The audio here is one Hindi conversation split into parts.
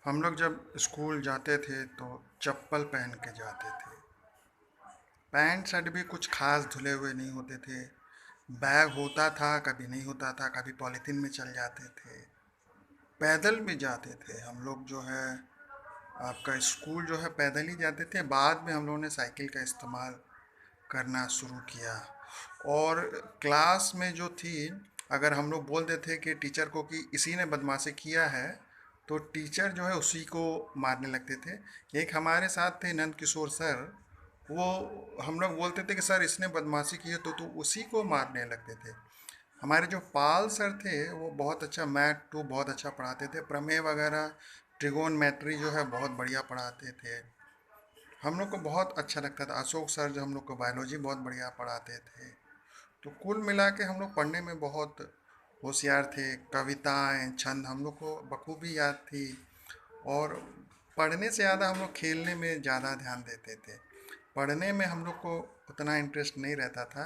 हम लोग जब स्कूल जाते थे तो चप्पल पहन के जाते थे। पैंट शर्ट भी कुछ खास धुले हुए नहीं होते थे। बैग होता था, कभी नहीं होता था, कभी पॉलीथीन में चल जाते थे। पैदल भी जाते थे हम लोग, जो है आपका स्कूल जो है पैदल ही जाते थे। बाद में हम लोगों ने साइकिल का इस्तेमाल करना शुरू किया। और क्लास में जो थी, अगर हम लोग बोल देते कि टीचर को कि इसी ने बदमाशी किया है, तो टीचर जो है उसी को मारने लगते थे। एक हमारे साथ थे नंद किशोर सर, वो हम लोग बोलते थे कि सर इसने बदमाशी की है तो उसी को मारने लगते थे। हमारे जो पाल सर थे वो बहुत अच्छा मैथ टू बहुत अच्छा पढ़ाते थे, प्रमेय वगैरह ट्रिगोनमेट्री जो है बहुत बढ़िया पढ़ाते थे। हम लोग को बहुत अच्छा लगता था। अशोक सर जो हम लोग को बायोलॉजी बहुत बढ़िया पढ़ाते थे। तो कुल मिला के हम लोग पढ़ने में बहुत होशियार थे। कविताएं छंद हम लोग को बखूबी याद थी। और पढ़ने से ज़्यादा हम लोग खेलने में ज़्यादा ध्यान देते थे। पढ़ने में हम लोग को उतना इंटरेस्ट नहीं रहता था,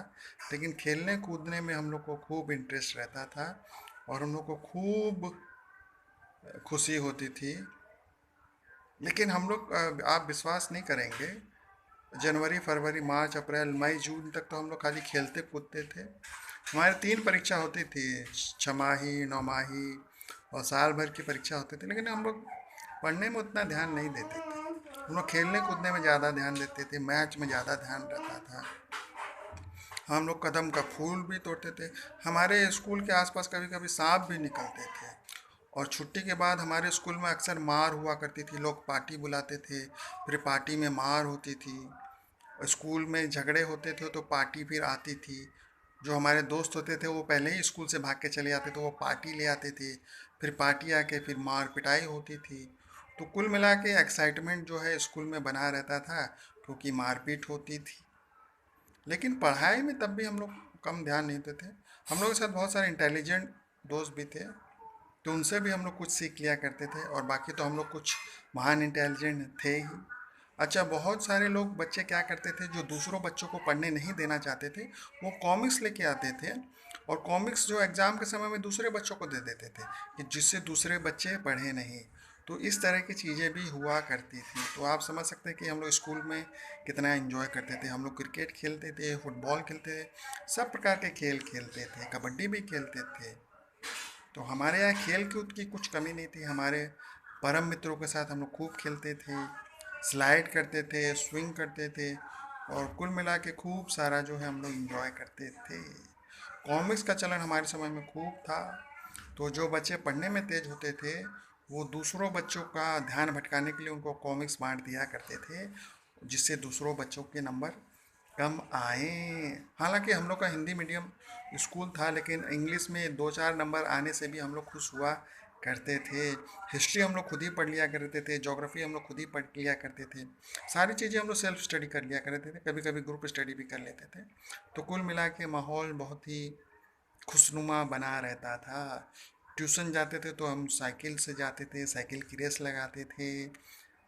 लेकिन खेलने कूदने में हम लोग को खूब इंटरेस्ट रहता था। और हम लोग को खूब खुशी होती थी। लेकिन हम लोग आप विश्वास नहीं करेंगे, जनवरी फरवरी मार्च अप्रैल मई जून तक तो हम लोग खाली खेलते कूदते थे। हमारे 3 परीक्षा होती थी, छमाही, नौमाही और साल भर की परीक्षा होती थी। लेकिन हम लोग पढ़ने में उतना ध्यान नहीं देते थे। हम लोग खेलने कूदने में ज़्यादा ध्यान देते थे, मैच में ज़्यादा ध्यान रहता था। हम लोग कदम का फूल भी तोड़ते थे। हमारे स्कूल के आसपास कभी कभी सांप भी निकलते थे। और छुट्टी के बाद हमारे स्कूल में अक्सर मार हुआ करती थी। लोग पार्टी बुलाते थे, फिर पार्टी में मार होती थी। स्कूल में झगड़े होते थे तो पार्टी फिर आती थी। जो हमारे दोस्त होते थे वो पहले ही स्कूल से भाग के चले जाते थे, वो पार्टी ले आते थे। फिर पार्टी आके फिर मार पिटाई होती थी। तो कुल मिला के एक्साइटमेंट जो है स्कूल में बना रहता था, क्योंकि मारपीट होती थी। लेकिन पढ़ाई में तब भी हम लोग कम ध्यान नहीं देते थे। हम लोग के साथ बहुत सारे इंटेलिजेंट दोस्त भी थे, तो उनसे भी हम लोग कुछ सीख लिया करते थे। और बाकी तो हम लोग कुछ महान इंटेलिजेंट थे ही। अच्छा, बहुत सारे लोग बच्चे क्या करते थे, जो दूसरों बच्चों को पढ़ने नहीं देना चाहते थे, वो कॉमिक्स लेके आते थे। और कॉमिक्स जो एग्ज़ाम के समय में दूसरे बच्चों को दे देते थे, कि जिससे दूसरे बच्चे पढ़े नहीं। तो इस तरह की चीज़ें भी हुआ करती थी। तो आप समझ सकते हैं कि हम लोग स्कूल में कितना एंजॉय करते थे। हम लोग क्रिकेट खेलते थे, फुटबॉल खेलते थे, सब प्रकार के खेल खेलते थे, कबड्डी भी खेलते थे। तो हमारे यहाँ खेल कूद की कुछ कमी नहीं थी। हमारे परम मित्रों के साथ हम लोग खूब खेलते थे, स्लाइड करते थे, स्विंग करते थे। और कुल मिला के खूब सारा जो है हम लोग इंजॉय करते थे। कॉमिक्स का चलन हमारे समय में खूब था। तो जो बच्चे पढ़ने में तेज होते थे, वो दूसरों बच्चों का ध्यान भटकाने के लिए उनको कॉमिक्स बांट दिया करते थे, जिससे दूसरों बच्चों के नंबर कम आए। हालांकि हम लोग का हिंदी मीडियम स्कूल था, लेकिन इंग्लिश में 2-4 नंबर आने से भी हम लोग खुश हुआ करते थे। हिस्ट्री हम लोग खुद ही पढ़ लिया करते थे, ज्योग्राफी हम लोग खुद ही पढ़ लिया करते थे। सारी चीज़ें हम लोग सेल्फ स्टडी कर लिया करते थे, कभी कभी ग्रुप स्टडी भी कर लेते थे। तो कुल मिला के माहौल बहुत ही खुशनुमा बना रहता था। ट्यूशन जाते थे तो हम साइकिल से जाते थे, साइकिल की रेस लगाते थे।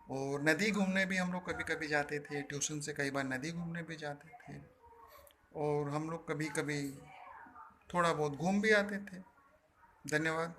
और नदी घूमने भी हम लोग कभी कभी जाते थे, ट्यूशन से कई बार नदी घूमने भी जाते थे। और हम लोग कभी कभी थोड़ा बहुत घूम भी आते थे। धन्यवाद।